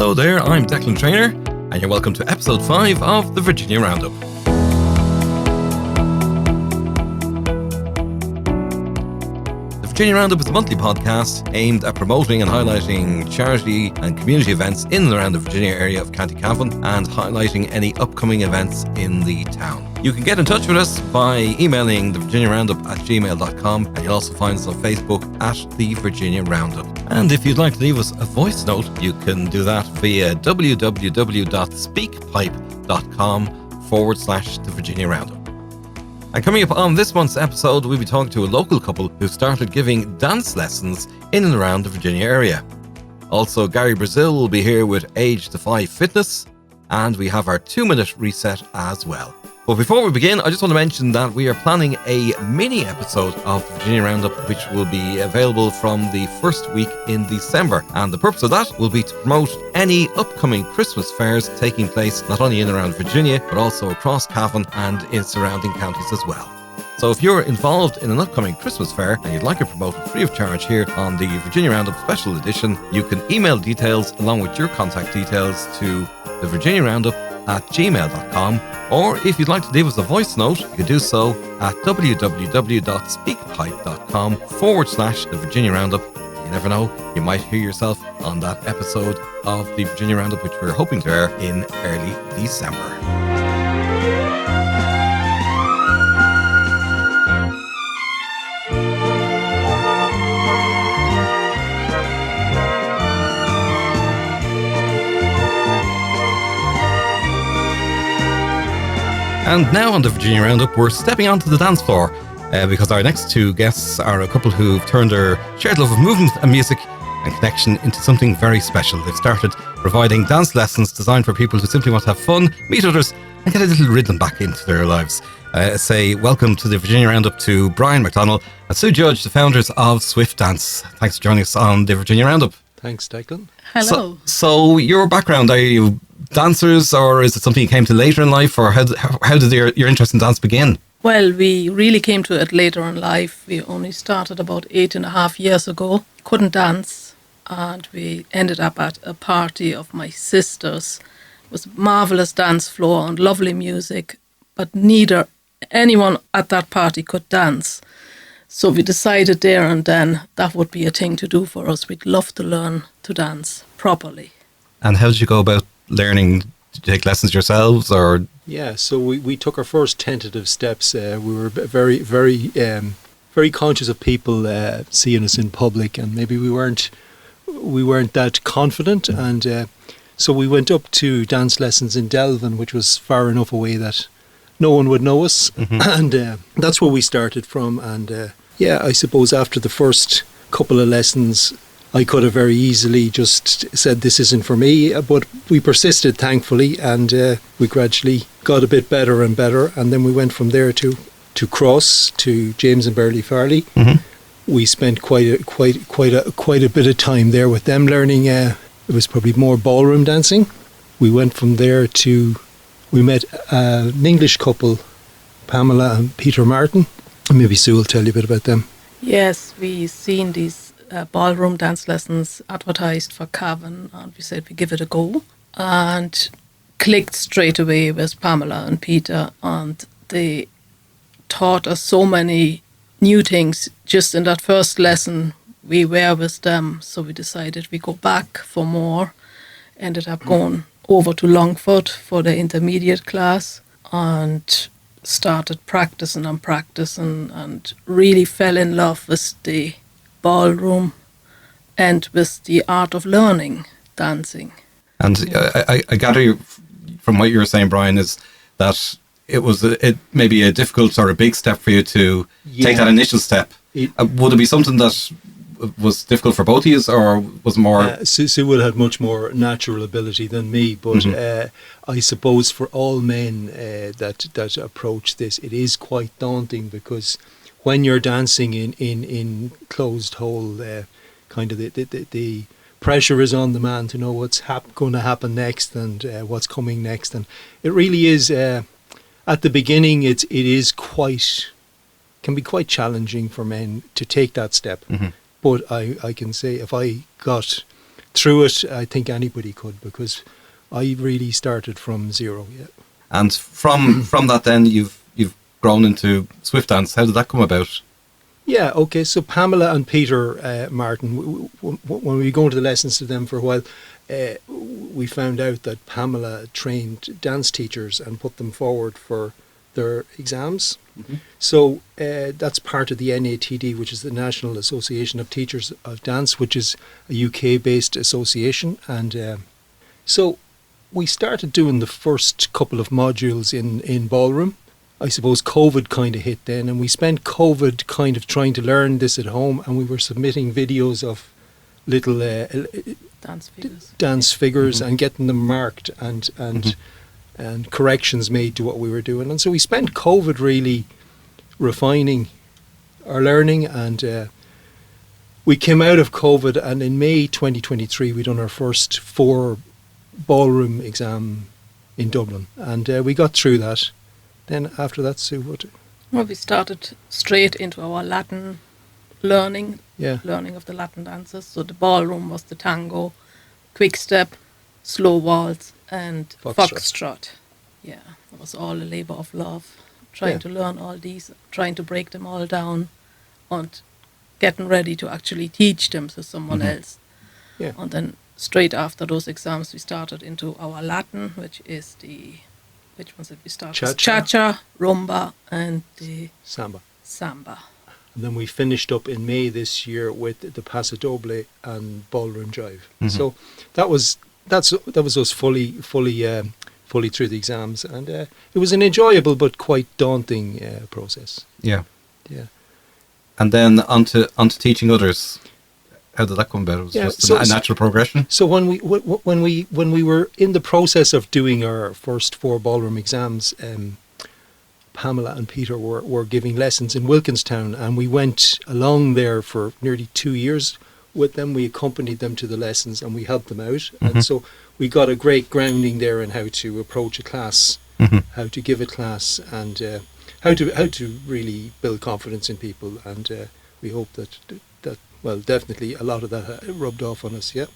Hello there, I'm Declan Traynor, and you're welcome to episode 5 of the Virginia Roundup. The Virginia Roundup is a monthly podcast aimed at promoting and highlighting charity and community events in and around the Virginia area of County Cavan and highlighting any upcoming events in the town. You can get in touch with us by emailing thevirginiaroundup@gmail.com, and you'll also find us on Facebook at The Virginia Roundup. And if you'd like to leave us a voice note, you can do that via www.speakpipe.com/The Virginia Roundup. And coming up on this month's episode, we'll be talking to a local couple who started giving dance lessons in and around the Virginia area. Also, Gary Brazil will be here with Age Defy Fitness, and we have our 2-minute reset as well. But before we begin, I just want to mention that we are planning a mini episode of the Virginia Roundup, which will be available from the first week in December. And the purpose of that will be to promote any upcoming Christmas fairs taking place not only in and around Virginia, but also across Cavan and in surrounding counties as well. So if you're involved in an upcoming Christmas fair and you'd like it promoted free of charge here on the Virginia Roundup Special Edition, you can email details along with your contact details to thevirginiaroundup@gmail.com, or if you'd like to leave us a voice note, you can do so at www.speakpipe.com/The Virginia Roundup. You never know, you might hear yourself on that episode of the Virginia Roundup, which we're hoping to air in early December. And now on the Virginia Roundup, we're stepping onto the dance floor because our next two guests are a couple who've turned their shared love of movement and music and connection into something very special. They've started providing dance lessons designed for people who simply want to have fun, meet others, and get a little rhythm back into their lives. Say welcome to the Virginia Roundup to Brian McDonnell and Sue Judge, the founders of Swift Dance. Thanks for joining us on the Virginia Roundup. Thanks, Declan. Hello. So your background, are you dancers, or is it something you came to later in life, or how did your interest in dance begin? Well, we really came to it later in life. We only started about 8.5 years ago. Couldn't dance, and we ended up at a party of my sister's. It was a marvelous dance floor and lovely music, but neither anyone at that party could dance. So we decided there and then that would be a thing to do for us. We'd love to learn to dance properly. And how did you go about learning? Did you take lessons yourselves, or? Yeah, so we took our first tentative steps. We were very, very, very conscious of people seeing us in public, and maybe we weren't that confident. And so we went up to dance lessons in Delvin, which was far enough away that no one would know us, and that's where we started from. And I suppose after the first couple of lessons, I could have very easily just said this isn't for me, but we persisted, thankfully, and we gradually got a bit better and better, and then we went from there to Cross, to James and Burley Farley. We spent quite a bit of time there with them learning. It was probably more ballroom dancing. We went from there we met an English couple, Pamela and Peter Martin. Maybe Sue will tell you a bit about them. Yes, we seen these ballroom dance lessons advertised for Cavan, and we said we give it a go, and clicked straight away with Pamela and Peter, and they taught us so many new things just in that first lesson we were with them. So we decided we go back for more, ended up going over to Longford for the intermediate class, and started practicing and really fell in love with the ballroom and with the art of learning dancing. And I gather from what you were saying, Brian, is that it was maybe a difficult or a big step for you to take that initial step. Would it be something that was difficult for both of you, or was more? Sue will have much more natural ability than me, but I suppose for all men that approach this, it is quite daunting, because when you're dancing in closed hole, kind of the pressure is on the man to know what's going to happen next and what's coming next, and it really is. At the beginning, it can be quite challenging for men to take that step. But I can say, if I got through it, I think anybody could, because I really started from zero. Yeah. And from that, then you've grown into Swift Dance. How did that come about? Yeah, okay. So Pamela and Peter Martin, when we go into the lessons to them for a while, we found out that Pamela trained dance teachers and put them forward for their exams. Mm-hmm. So that's part of the NATD, which is the National Association of Teachers of Dance, which is a UK-based association. And so we started doing the first couple of modules in ballroom. I suppose COVID kind of hit then, and we spent COVID kind of trying to learn this at home, and we were submitting videos of little dance figures Mm-hmm. and getting them marked and corrections made to what we were doing. And so we spent COVID really refining our learning, and we came out of COVID, and in May 2023 we done our first 4 ballroom exam in Dublin, and we got through that. Then after that, Sue, what? Well, we started straight into our Latin learning Yeah. of the Latin dances. So the ballroom was the tango, quick step, slow waltz, and foxtrot. Yeah, it was all a labor of love, trying to learn all these, trying to break them all down, and getting ready to actually teach them to someone else. Yeah. And then straight after those exams, we started into our Latin, which is which ones did we start? Cha-cha, rumba, and the samba. And then we finished up in May this year with the Paso Doble and Ballroom Jive. Mm-hmm. So that was us fully through the exams, and it was an enjoyable but quite daunting process. Yeah. Yeah. And then onto teaching others. How did that come about? It was just a natural progression. So when we were in the process of doing our first 4 ballroom exams, Pamela and Peter were giving lessons in Wilkinstown, and we went along there for nearly 2 years with them. We accompanied them to the lessons and we helped them out, and so we got a great grounding there in how to approach a class, how to give a class, and how to really build confidence in people. And we hope that well, definitely a lot of that rubbed off on us. Yeah.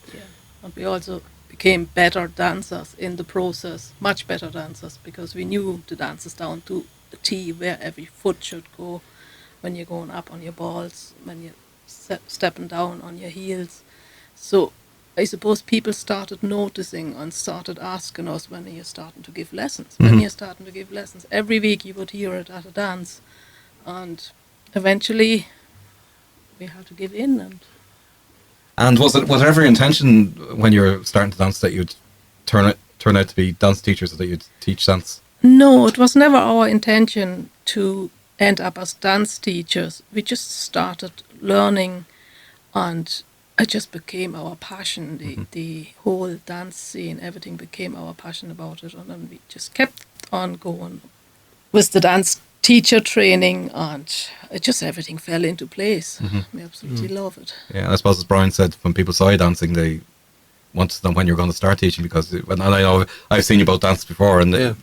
And we also became better dancers in the process, much better dancers, because we knew the dances down to a T, where every foot should go, when you're going up on your balls, when you're stepping down on your heels. So I suppose people started noticing and started asking us, when are you starting to give lessons? When you're starting to give lessons? Every week you would hear it at a dance, and eventually we had to give in. And was it every intention when you were starting to dance that you'd turn out to be dance teachers, or that you'd teach dance? No, it was never our intention to end up as dance teachers. We just started learning, and it just became our passion. The whole dance scene, everything became our passion about it, and then we just kept on going with the dance teacher training, and everything fell into place. We absolutely love it. Yeah, and I suppose as Brian said, when people saw you dancing, they wanted to know when you're going to start teaching, because and I know I've seen you both dance before, and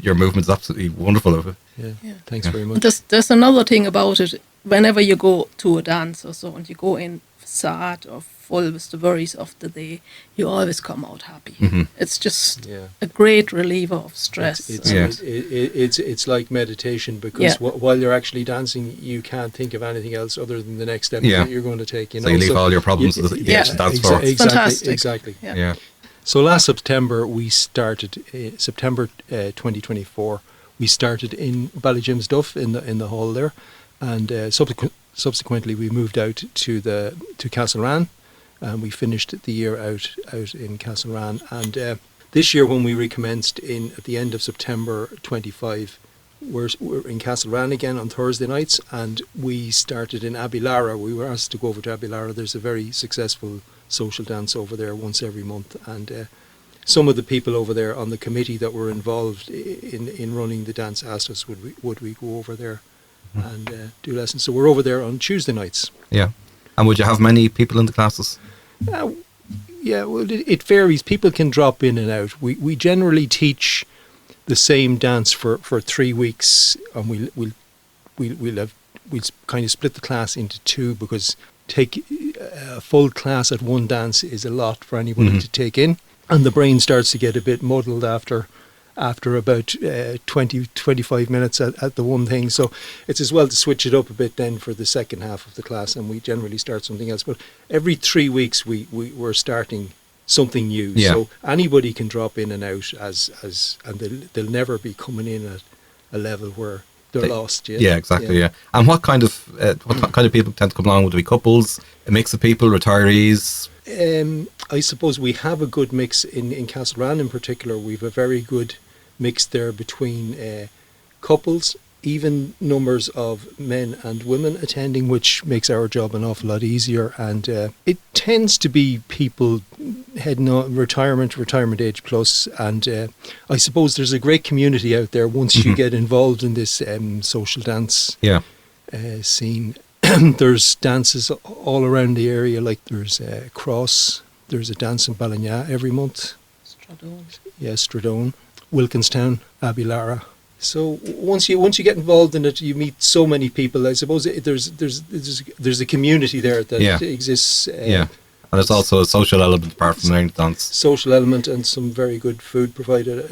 your movement is absolutely wonderful of it. Yeah. Thanks very much. There's another thing about it. Whenever you go to a dance or so, and you go in sad or full with the worries of the day, you always come out happy. It's just a great reliever of stress. It's like meditation, because while you're actually dancing, you can't think of anything else other than the next step that you're going to take. So you leave all your problems to the edge to dance for. Fantastic. Exactly. Yeah. So last September we started, September 2024, we started in Ballygymsduff in the hall there, and subsequently we moved out to Castleran, and we finished the year out in Castleran. And this year, when we recommenced at the end of September 25, we're in Castleran again on Thursday nights, and we started in Abilara. We were asked to go over to Abilara. There's a very successful social dance over there once every month, and some of the people over there on the committee that were involved in running the dance asked us would we go over there and do lessons. So we're over there on Tuesday nights. Yeah. And would you have many people in the classes? Yeah, well, it varies. People can drop in and out. We generally teach the same dance for 3 weeks, and we'll kind of split the class into 2, because take a full class at one dance is a lot for anybody to take in, and the brain starts to get a bit muddled after about 20-25 minutes at the one thing. So it's as well to switch it up a bit then for the second half of the class, and we generally start something else. But every 3 weeks we're starting something new. Yeah. So anybody can drop in and out and they'll never be coming in at a level where they're lost. Yeah, exactly. Yeah. And what kind of people tend to come along? Would it be couples, a mix of people, retirees? I suppose we have a good mix in Castleran in particular. We've a very good mix there between couples, even numbers of men and women attending, which makes our job an awful lot easier. And it tends to be people heading on retirement age plus. And I suppose there's a great community out there once you get involved in this social dance scene. There's dances all around the area, like there's Cross, there's a dance in Ballina every month. Stradone. Yeah, Stradone, Wilkinstown, Abilara. So once you get involved in it, you meet so many people. I suppose there's a community there that exists. And there's also a social element apart from learning to dance. Social element and some very good food provided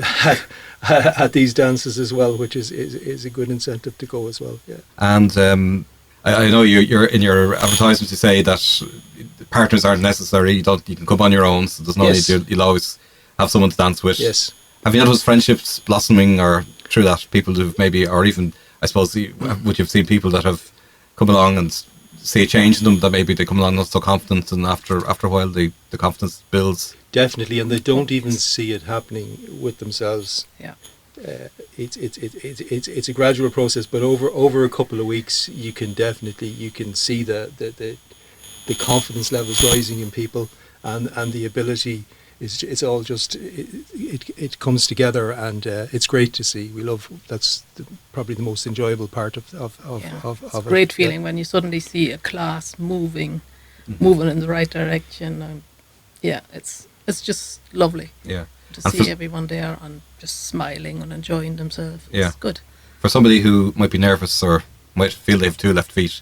at these dances as well, which is a good incentive to go as well. Yeah. And I know you're in your advertisements. You say that partners aren't necessary. You can come on your own. So there's no need. You'll always have someone to dance with. Yes. Have you had those friendships blossoming, or through that people who've maybe, or even I suppose, would you have seen people that have come along and see a change in them, that maybe they come along not so confident, and after a while the confidence builds? Definitely, and they don't even see it happening with themselves. Yeah. It's a gradual process, but over a couple of weeks you can see the confidence levels rising in people, and the ability it's all just it comes together, and it's great to see. That's probably the most enjoyable part of it's a great feeling when you suddenly see a class moving in the right direction. It's just lovely. Yeah. To see everyone there and just smiling and enjoying themselves. It's good. For somebody who might be nervous or might feel they have 2 left feet,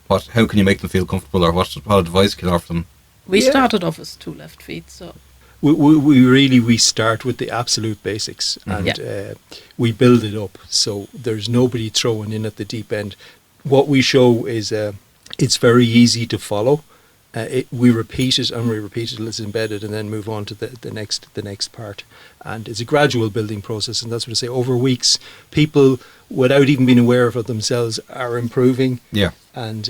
how can you make them feel comfortable, or what advice can you offer them? We started off as 2 left feet, so we start with the absolute basics, and we build it up. So there's nobody throwing in at the deep end. What we show is it's very easy to follow. We repeat it till it's embedded, and then move on to the next part. And it's a gradual building process, and that's what I say. Over weeks, people, without even being aware of it themselves, are improving. Yeah. And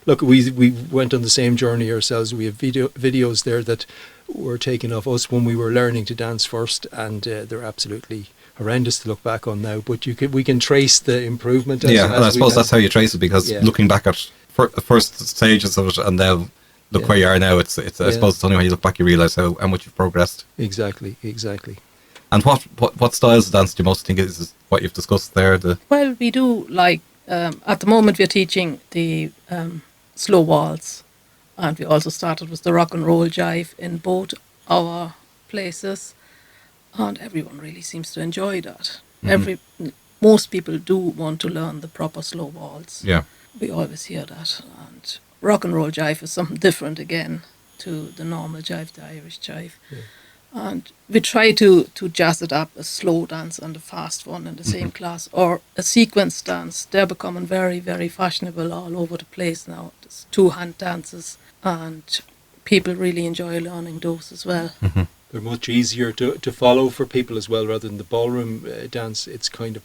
look, we went on the same journey ourselves. We have videos there that were taken of us when we were learning to dance first, and they're absolutely horrendous to look back on now. But we can trace the improvement. And I suppose that's how you trace it, because looking back at the first stages of it, and now look where you are now. I suppose it's only when you look back you realise how much you've progressed. Exactly. And what styles of dance do you most think is what you've discussed there? Well, we do like at the moment we're teaching the slow waltz, and we also started with the rock and roll jive in both our places, and everyone really seems to enjoy that. Most people do want to learn the proper slow waltz. Yeah, we always hear that. And rock and roll jive is something different again to the normal jive, the Irish jive. Yeah. And we try to jazz it up, a slow dance and a fast one in the same class, or a sequence dance. They're becoming very, very fashionable all over the place now. There's 2-hand dances, and people really enjoy learning those as well. Mm-hmm. They're much easier to follow for people as well, rather than the ballroom dance. It's kind of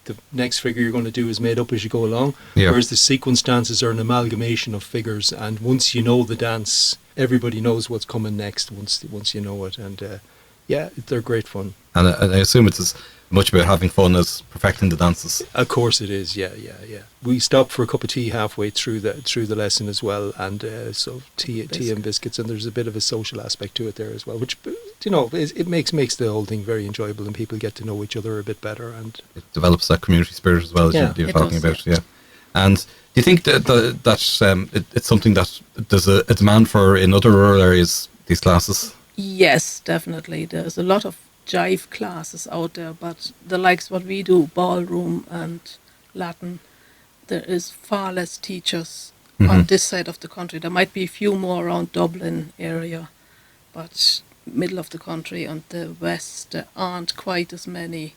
the next figure you're going to do is made up as you go along. Yeah. Whereas the sequence dances are an amalgamation of figures, and once you know the dance, everybody knows what's coming next once you know it. And they're great fun. And I assume it's as much about having fun as perfecting the dances. Of course it is. Yeah. We stop for a cup of tea halfway through the lesson as well, and so tea and biscuits, and there's a bit of a social aspect to it there as well, which it makes the whole thing very enjoyable, and people get to know each other a bit better, and it develops that community spirit as well, as you're talking about. Yeah. And do you think that it's something that there's a demand for in other rural areas, these classes? Yes, definitely. There's a lot of jive classes out there, but the likes what we do, ballroom and Latin, there is far less teachers on this side of the country. There might be a few more around Dublin area, but middle of the country and the west, there aren't quite as many.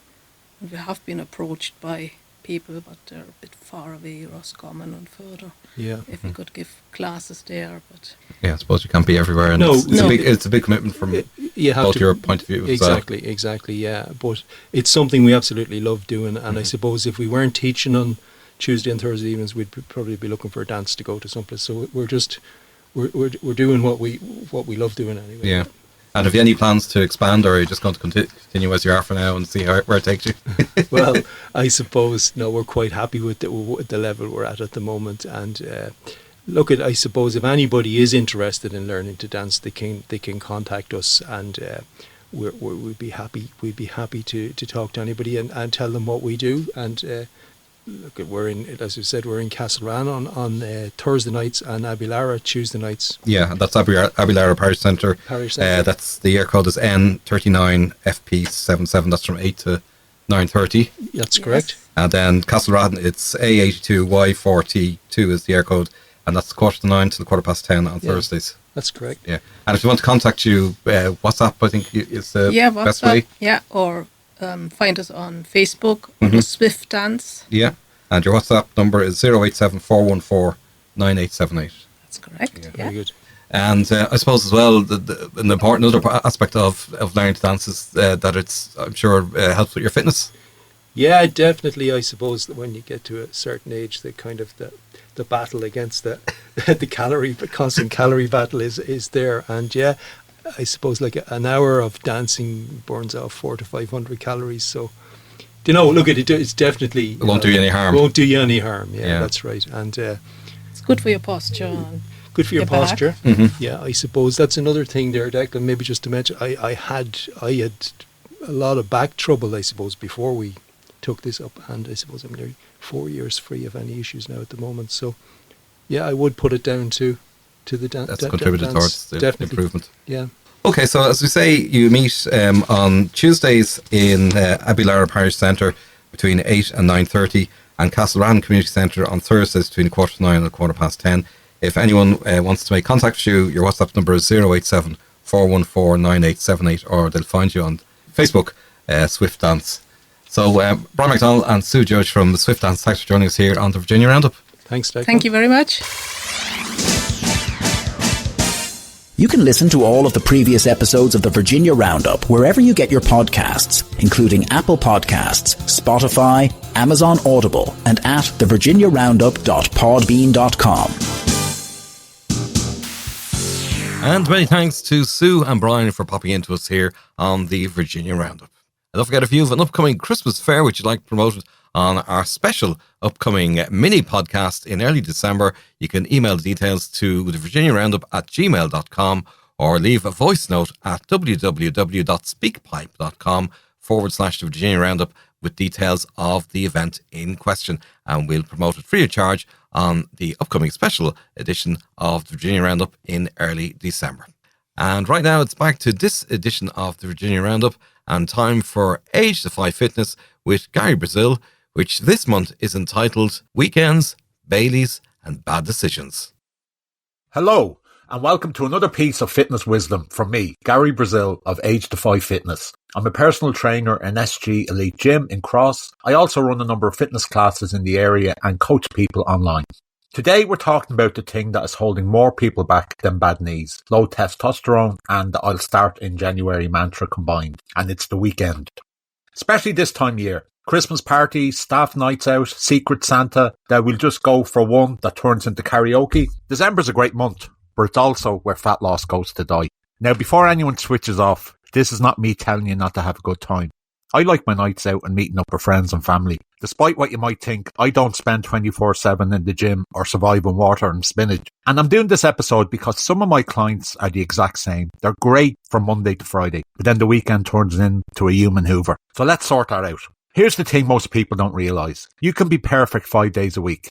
And we have been approached by people, but they're a bit far away, Roscommon and further. Yeah. If we could give classes there, but Yeah, I suppose you can't be everywhere. And No, it's a big commitment from you have both to, your point of view. Exactly, yeah. But it's something we absolutely love doing, and I suppose if we weren't teaching on Tuesday and Thursday evenings, we'd probably be looking for a dance to go to someplace. So we're doing what we love doing anyway. Yeah. And have you any plans to expand, or are you just going to continue as you are for now and see where it takes you? Well, I suppose no, we're quite happy with the level we're at the moment. And I suppose if anybody is interested in learning to dance, they can contact us, and we'd be happy. We'd be happy to talk to anybody and tell them what we do. And we're in, as you said, we're in Castleran on Thursday nights and Abilara Tuesday nights. Yeah, that's Abilara Parish Centre. That's the year code is N39FP77. That's from 8 to 9:30. That's correct. Yes. And then Castleran, it's A82Y42 is the year code, and that's 8:45 to 10:15 on Thursdays. That's correct. Yeah, and if you want to contact you, WhatsApp I think is the best WhatsApp, way. Yeah, or find us on Facebook under Swift Dance. Yeah, and your WhatsApp number is 087 414 9878. That's correct. Yeah. Very good. And I suppose as well, an important other aspect of learning to dance is that it's, I'm sure, helps with your fitness. Yeah, definitely. I suppose that when you get to a certain age, the kind of the battle against the constant calorie battle is there. And yeah, I suppose like an hour of dancing burns off 400 to 500 calories. So, look at it. It's definitely It won't do you any harm. Won't do you any harm. Yeah. That's right. And It's good for your posture. And good for your back. posture. Mm-hmm. Yeah, I suppose that's another thing there, Declan. Maybe just to mention, I had a lot of back trouble, I suppose, before we took this up, and I suppose I'm nearly 4 years free of any issues now at the moment. So, yeah, I would put it down to the dance. That's contributed towards the improvement. Yeah. Okay, so as we say, you meet on Tuesdays in Abilara Parish Centre between 8 and 9:30, and Castleran Community Centre on Thursdays between 9:15 and 10:15. If anyone wants to make contact with you, your WhatsApp number is 087 414 9878, or they'll find you on Facebook, Swift Dance. So, Brian McDonnell and Sue Judge from the Swift Dance, thanks for joining us here on the Virginia Roundup. Thanks, Declan. Thank you very much. You can listen to all of the previous episodes of the Virginia Roundup wherever you get your podcasts, including Apple Podcasts, Spotify, Amazon Audible, and at thevirginiaroundup.podbean.com. And many thanks to Sue and Brian for popping into us here on the Virginia Roundup. And don't forget, if you have an upcoming Christmas fair which you'd like promoted on our special upcoming mini podcast in early December, you can email the details to thevirginiaroundup@gmail.com or leave a voice note at www.speakpipe.com/the Virginia Roundup with details of the event in question. And we'll promote it free of charge on the upcoming special edition of the Virginia Roundup in early December. And right now it's back to this edition of the Virginia Roundup and time for Age Defy Fitness with Gary Brazil, which this month is entitled Weekends, Baileys and Bad Decisions. Hello, and welcome to another piece of fitness wisdom from me, Gary Brazil of Age Defy Fitness. I'm a personal trainer in SG Elite Gym in Cross. I also run a number of fitness classes in the area and coach people online. Today we're talking about the thing that is holding more people back than bad knees, low testosterone and the I'll start in January mantra combined, and it's the weekend. Especially this time of year. Christmas parties, staff nights out, Secret Santa, that we'll just go for one that turns into karaoke. December's a great month, but it's also where fat loss goes to die. Now, before anyone switches off, this is not me telling you not to have a good time. I like my nights out and meeting up with friends and family. Despite what you might think, I don't spend 24/7 in the gym or survive on water and spinach. And I'm doing this episode because some of my clients are the exact same. They're great from Monday to Friday, but then the weekend turns into a human Hoover. So let's sort that out. Here's the thing most people don't realise. You can be perfect 5 days a week.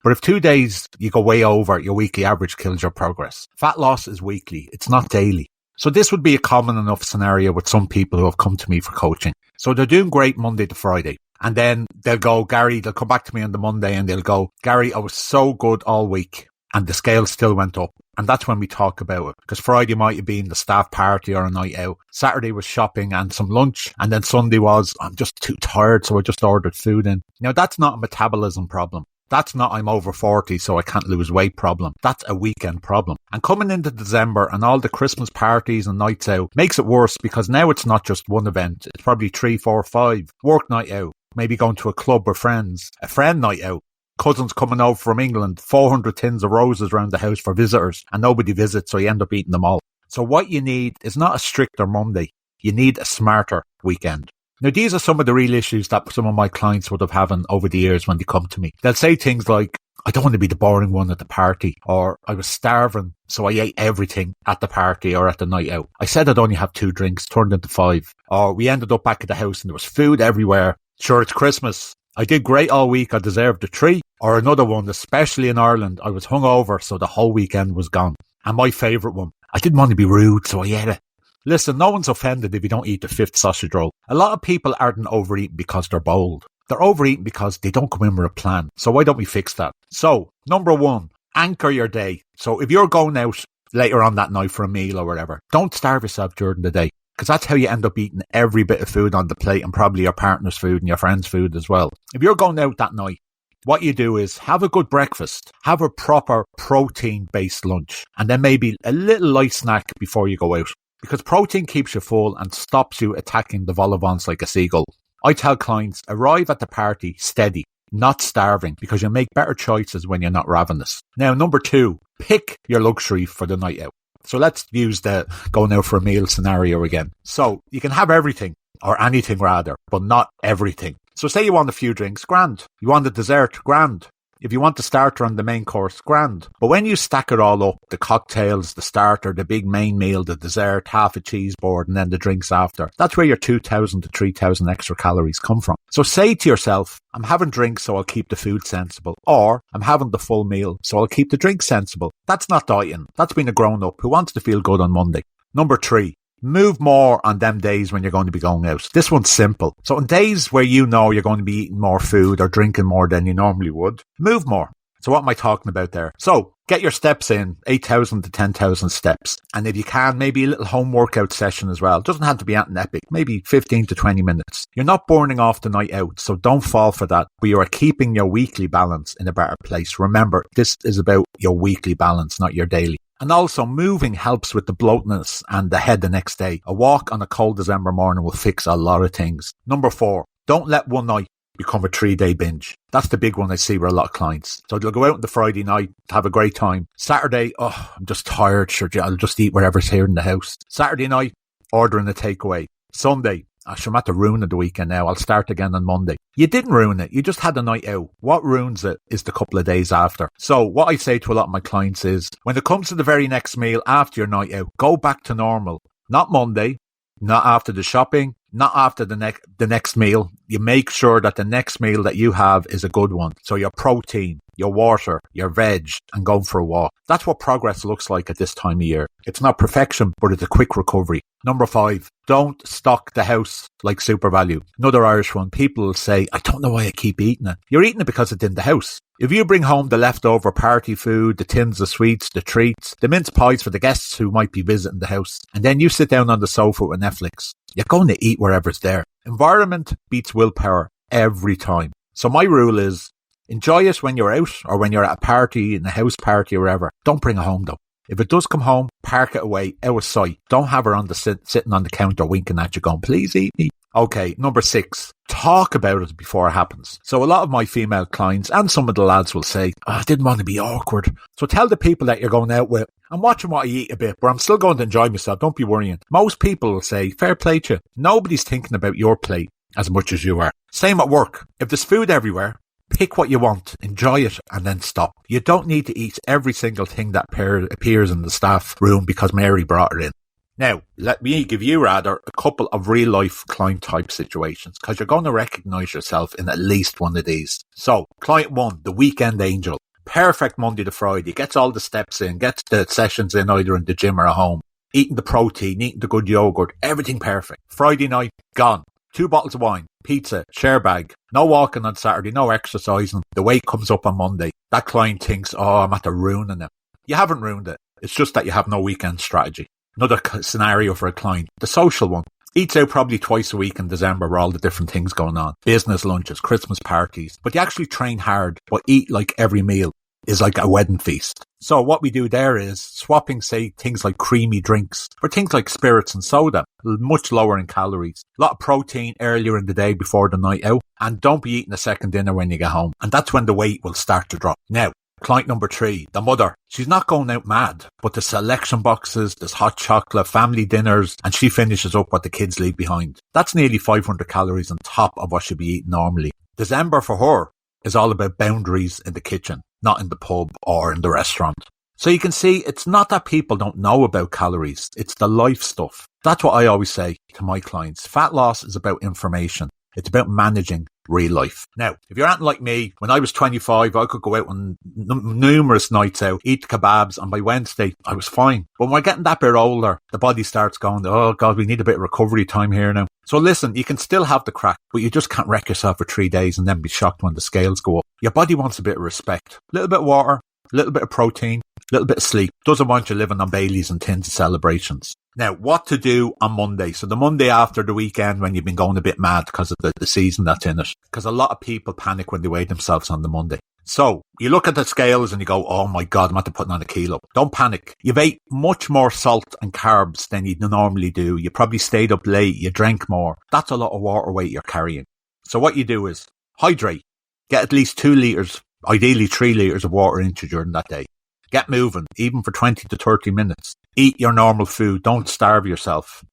But if 2 days you go way over, your weekly average kills your progress. Fat loss is weekly. It's not daily. So this would be a common enough scenario with some people who have come to me for coaching. So they're doing great Monday to Friday. And then they'll come back to me on the Monday and they'll go, Gary, I was so good all week and the scale still went up. And that's when we talk about it. Because Friday might have been the staff party or a night out. Saturday was shopping and some lunch. And then Sunday was, I'm just too tired, so I just ordered food in. Now, that's not a metabolism problem. That's not I'm over 40, so I can't lose weight problem. That's a weekend problem. And coming into December and all the Christmas parties and nights out makes it worse because now it's not just one event. It's probably 3, 4, 5. Work night out. Maybe going to a club with friends. A friend night out. Cousins coming over from England. 400 tins of roses around the house for visitors. And nobody visits, so you end up eating them all. So what you need is not a stricter Monday. You need a smarter weekend. Now, these are some of the real issues that some of my clients would have had over the years when they come to me. They'll say things like, I don't want to be the boring one at the party, or I was starving, so I ate everything at the party or at the night out. I said I'd only have 2 drinks, turned into 5. Or we ended up back at the house and there was food everywhere. Sure, it's Christmas. I did great all week, I deserved a treat. Or another one, especially in Ireland, I was hungover, so the whole weekend was gone. And my favourite one, I didn't want to be rude, so I ate it. Listen, no one's offended if you don't eat the 5th sausage roll. A lot of people aren't overeating because they're bold. They're overeating because they don't come in with a plan. So why don't we fix that? So, number 1, anchor your day. So if you're going out later on that night for a meal or whatever, don't starve yourself during the day. Because that's how you end up eating every bit of food on the plate and probably your partner's food and your friend's food as well. If you're going out that night, what you do is have a good breakfast, have a proper protein-based lunch, and then maybe a little light snack before you go out. Because protein keeps you full and stops you attacking the vol au vents like a seagull. I tell clients, arrive at the party steady, not starving, because you'll make better choices when you're not ravenous. Now, number 2, pick your luxury for the night out. So let's use the going out for a meal scenario again. So you can have everything, or anything rather, but not everything. So say you want a few drinks, grand. You want a dessert, grand. If you want the starter and the main course, grand. But when you stack it all up, the cocktails, the starter, the big main meal, the dessert, half a cheese board, and then the drinks after, that's where your 2,000 to 3,000 extra calories come from. So say to yourself, I'm having drinks so I'll keep the food sensible. Or I'm having the full meal so I'll keep the drinks sensible. That's not dieting. That's being a grown-up who wants to feel good on Monday. Number 3. Move more on them days when you're going to be going out. This one's simple. So on days where you know you're going to be eating more food or drinking more than you normally would, move more. So what am I talking about there? So get your steps in, 8,000 to 10,000 steps. And if you can, maybe a little home workout session as well. It doesn't have to be anything epic, maybe 15 to 20 minutes. You're not burning off the night out, so don't fall for that. But you are keeping your weekly balance in a better place. Remember, this is about your weekly balance, not your daily. And also, moving helps with the bloatness and the head the next day. A walk on a cold December morning will fix a lot of things. Number 4, don't let one night become a 3-day binge. That's the big one I see with a lot of clients. So they'll go out on the Friday night, have a great time. Saturday, I'm just tired. Sure, I'll just eat whatever's here in the house. Saturday night, ordering a takeaway. Sunday, I'm at the ruin of the weekend now. I'll start again on Monday. You didn't ruin it. You just had a night out. What ruins it is the couple of days after. So what I say to a lot of my clients is, when it comes to the very next meal after your night out, go back to normal. Not Monday, not after the shopping, not after the next meal. You make sure that the next meal that you have is a good one. So your protein, your water, your veg, and going for a walk. That's what progress looks like at this time of year. It's not perfection, but it's a quick recovery. Number 5, don't stock the house like Super Value. Another Irish one. People will say, I don't know why I keep eating it. You're eating it because it's in the house. If you bring home the leftover party food, the tins of sweets, the treats, the mince pies for the guests who might be visiting the house, and then you sit down on the sofa with Netflix, you're going to eat wherever's there. Environment beats willpower every time. So my rule is, enjoy it when you're out or when you're at a party, in a house party or wherever. Don't bring it home though. If it does come home, park it away, out of sight. Don't have her on the sitting on the counter winking at you going, please eat me. Okay, number 6, talk about it before it happens. So a lot of my female clients and some of the lads will say, I didn't want to be awkward. So tell the people that you're going out with, I'm watching what I eat a bit, but I'm still going to enjoy myself. Don't be worrying. Most people will say, fair play to you. Nobody's thinking about your plate as much as you are. Same at work. If there's food everywhere, pick what you want, enjoy it, and then stop. You don't need to eat every single thing that appears in the staff room because Mary brought it in. Now, let me give you rather a couple of real-life client-type situations, because you're going to recognise yourself in at least one of these. So, client 1, the weekend angel. Perfect Monday to Friday, gets all the steps in, gets the sessions in either in the gym or at home. Eating the protein, eating the good yogurt, everything perfect. Friday night, gone. 2 bottles of wine. pizza, share bag, no walking on Saturday, no exercising. The weight comes up on Monday. That client thinks, oh, I'm after ruining it. You haven't ruined it. It's just that you have no weekend strategy. Another scenario for a client, the social one. Eats out probably twice a week in December with all the different things going on. Business lunches, Christmas parties. But you actually train hard, but eat like every meal is like a wedding feast. So what we do there is swapping, say, things like creamy drinks for things like spirits and soda, much lower in calories. A lot of protein earlier in the day before the night out. And don't be eating a second dinner when you get home. And that's when the weight will start to drop. Now, client number 3, the mother. She's not going out mad, but the selection boxes, there's hot chocolate, family dinners, and she finishes up what the kids leave behind. That's nearly 500 calories on top of what she'd be eating normally. December for her is all about boundaries in the kitchen, not in the pub or in the restaurant. So you can see it's not that people don't know about calories, it's the life stuff. That's what I always say to my clients. Fat loss is about information. It's about managing real life. Now, if you're anything like me, when I was 25, I could go out on numerous nights out, eat kebabs, and by Wednesday, I was fine. But when we're getting that bit older, the body starts going, oh God, we need a bit of recovery time here now. So listen, you can still have the crack, but you just can't wreck yourself for 3 days and then be shocked when the scales go up. Your body wants a bit of respect. A little bit of water, a little bit of protein, a little bit of sleep. Doesn't want you living on Baileys and tins of celebrations. Now, what to do on Monday? So the Monday after the weekend when you've been going a bit mad because of the season that's in it. Because a lot of people panic when they weigh themselves on the Monday. So you look at the scales and you go, oh my God, I'm after putting on a kilo. Don't panic. You've ate much more salt and carbs than you normally do. You probably stayed up late. You drank more. That's a lot of water weight you're carrying. So what you do is hydrate. Get at least 2 litres, ideally 3 litres of water into during that day. Get moving, even for 20 to 30 minutes. Eat your normal food. Don't starve yourself.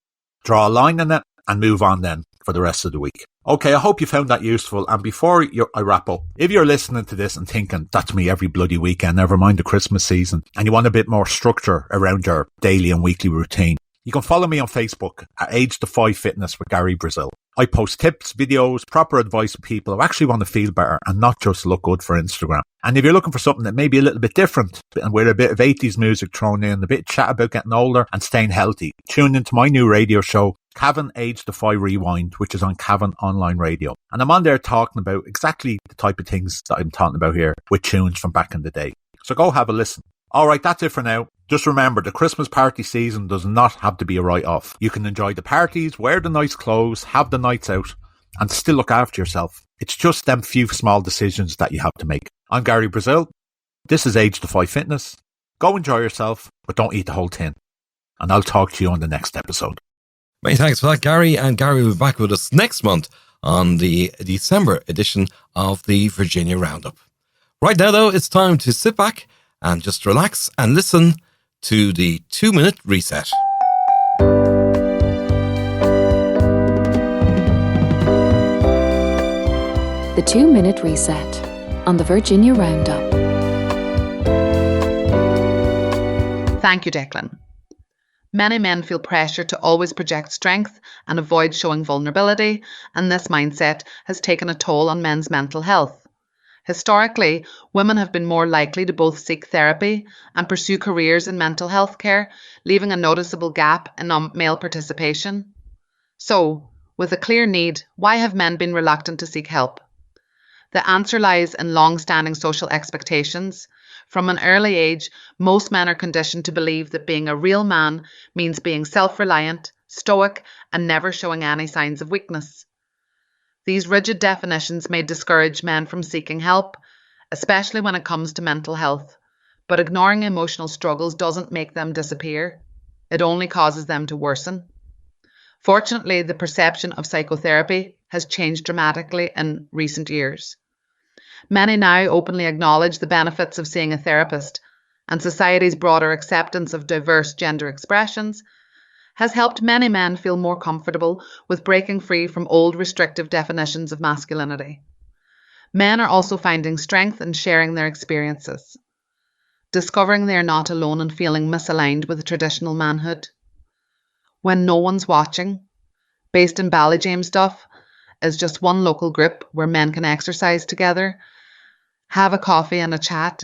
Draw a line in it and move on then for the rest of the week. Okay, I hope you found that useful. And before I wrap up, if you're listening to this and thinking, that's me every bloody weekend, never mind the Christmas season, and you want a bit more structure around your daily and weekly routine, you can follow me on Facebook at Age Defy Fitness with Gary Brazil. I post tips, videos, proper advice for people who actually want to feel better and not just look good for Instagram. And if you're looking for something that may be a little bit different and with a bit of 80s music thrown in, a bit of chat about getting older and staying healthy, tune into my new radio show, Cavan Age Defy Rewind, which is on Cavan Online Radio. And I'm on there talking about exactly the type of things that I'm talking about here with tunes from back in the day. So go have a listen. All right, that's it for now. Just remember, the Christmas party season does not have to be a write-off. You can enjoy the parties, wear the nice clothes, have the nights out, and still look after yourself. It's just them few small decisions that you have to make. I'm Gary Brazil. This is Age Defy Fitness. Go enjoy yourself, but don't eat the whole tin. And I'll talk to you on the next episode. Many thanks for that, Gary. And Gary will be back with us next month on the December edition of the Virginia Roundup. Right now, though, it's time to sit back and just relax and listen to the 2-minute reset. The 2-minute reset on the Virginia Roundup. Thank you, Declan. Many men feel pressure to always project strength and avoid showing vulnerability, and this mindset has taken a toll on men's mental health. Historically, women have been more likely to both seek therapy and pursue careers in mental health care, leaving a noticeable gap in male participation. So, with a clear need, why have men been reluctant to seek help? The answer lies in long-standing social expectations. From an early age, most men are conditioned to believe that being a real man means being self-reliant, stoic, and never showing any signs of weakness. These rigid definitions may discourage men from seeking help, especially when it comes to mental health. But ignoring emotional struggles doesn't make them disappear. It only causes them to worsen. Fortunately, the perception of psychotherapy has changed dramatically in recent years. Many now openly acknowledge the benefits of seeing a therapist, and society's broader acceptance of diverse gender expressions has helped many men feel more comfortable with breaking free from old restrictive definitions of masculinity. Men are also finding strength in sharing their experiences, discovering they are not alone and feeling misaligned with traditional manhood. When no one's watching, based in Ballyjamestuff, is just one local group where men can exercise together, have a coffee and a chat,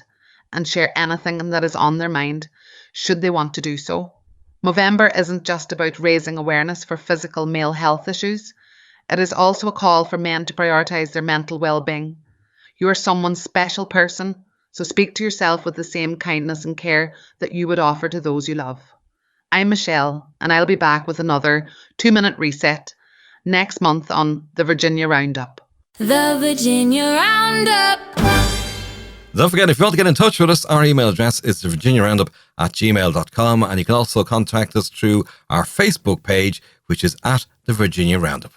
and share anything that is on their mind, should they want to do so. Movember isn't just about raising awareness for physical male health issues. It is also a call for men to prioritise their mental well-being. You are someone's special person, so speak to yourself with the same kindness and care that you would offer to those you love. I'm Michelle, and I'll be back with another 2-minute reset next month on the Virginia Roundup. The Virginia Roundup. Don't forget, if you want to get in touch with us, our email address is thevirginiaroundup@gmail.com, and you can also contact us through our Facebook page, which is at the Virginia Roundup.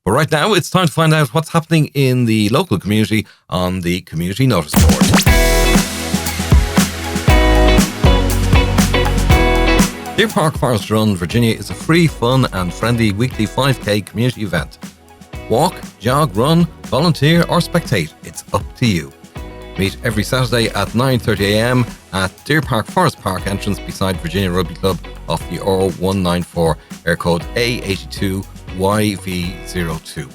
But right now, it's time to find out what's happening in the local community on the community notice board. Deer Park Forest Run, Virginia is a free, fun and friendly weekly 5K community event. Walk, jog, run, volunteer or spectate, it's up to you. Meet every Saturday at 9:30am at Deer Park Forest Park entrance beside Virginia Rugby Club off the R194, air code A82YV02.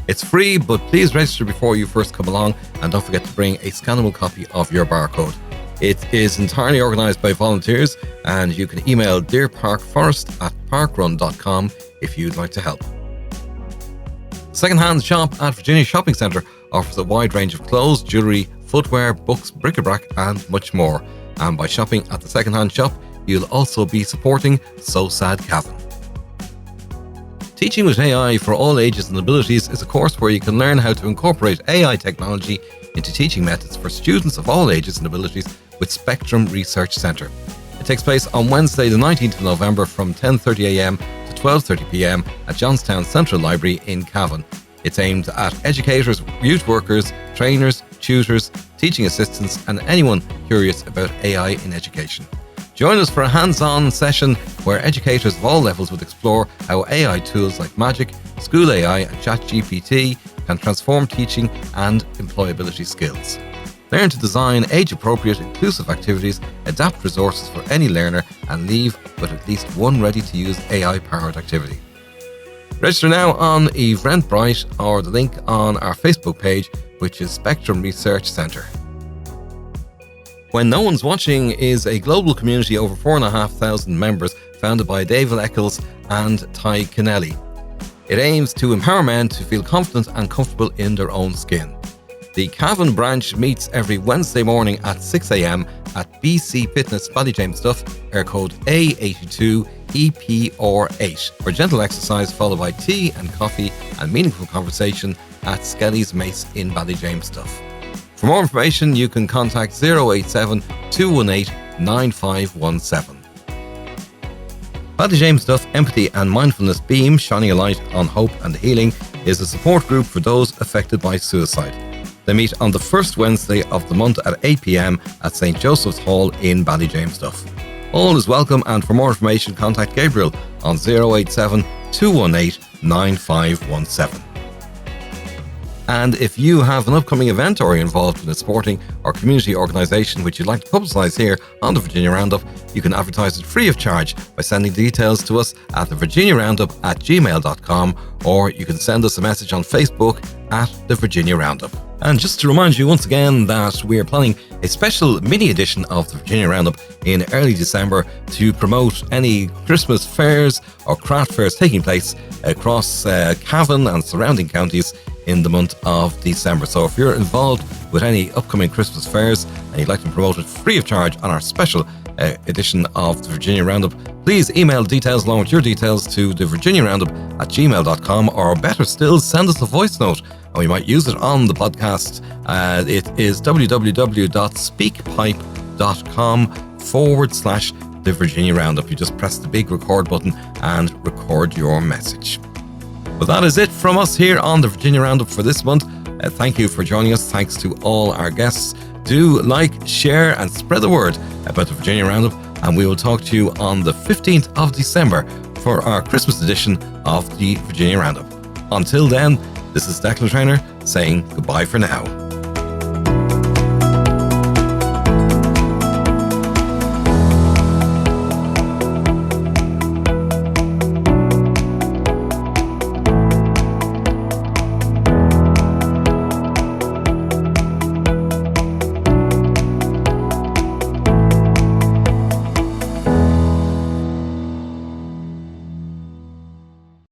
It's free, but please register before you first come along, and don't forget to bring a scannable copy of your barcode. It is entirely organised by volunteers, and you can email deerparkforest@parkrun.com if you'd like to help. Second-hand shop at Virginia Shopping Centre offers a wide range of clothes, jewellery, footwear, books, bric-a-brac and much more. And by shopping at the second-hand shop, you'll also be supporting So Sad Cavan. Teaching with AI for all ages and abilities is a course where you can learn how to incorporate AI technology into teaching methods for students of all ages and abilities with Spectrum Research Centre. It takes place on Wednesday the 19th of November from 10:30am to 12:30pm at Johnstown Central Library in Cavan. It's aimed at educators, youth workers, trainers, tutors, teaching assistants and anyone curious about AI in education. Join us for a hands-on session where educators of all levels would explore how AI tools like Magic, School AI and ChatGPT can transform teaching and employability skills. Learn to design age-appropriate, inclusive activities, adapt resources for any learner and leave with at least one ready-to-use AI-powered activity. Register now on Eventbrite or the link on our Facebook page, which is Spectrum Research Centre. When No One's Watching is a global community over 4,500 members founded by David Eccles and Ty Kennelly. It aims to empower men to feel confident and comfortable in their own skin. The Cavan branch meets every Wednesday morning at 6am at BC Fitness Ballyjamestuff, air code A82EP-R8, for gentle exercise followed by tea and coffee and meaningful conversation at Skelly's Mace in Ballyjamestuff. For more information, you can contact 087 218 9517. Ballyjamestuff Empathy and Mindfulness Beam, shining a light on hope and healing, is a support group for those affected by suicide. They meet on the first Wednesday of the month at 8pm at St. Joseph's Hall in Ballyjamestuff. All is welcome, and for more information contact Gabriel on 087 218 9517. And if you have an upcoming event or you're involved in a sporting or community organisation which you'd like to publicise here on the Virginia Roundup, you can advertise it free of charge by sending details to us at thevirginiaroundup@gmail.com, or you can send us a message on Facebook at the Virginia Roundup. And just to remind you once again that we are planning a special mini edition of the Virginia Roundup in early December to promote any Christmas fairs or craft fairs taking place across Cavan and surrounding counties in the month of December. So if you're involved with any upcoming Christmas fairs and you'd like to promote it free of charge on our special edition of the Virginia Roundup, please email details along with your details to thevirginiaroundup@gmail.com, or better still, send us a voice note and we might use it on the podcast. It is www.speakpipe.com/the Virginia Roundup. You just press the big record button and record your message. Well, that is it from us here on the Virginia Roundup for this month. Thank you for joining us. Thanks to all our guests. Do like, share and spread the word about the Virginia Roundup, and we will talk to you on the 15th of December for our Christmas edition of the Virginia Roundup. Until then, this is Declan Trainer saying goodbye for now.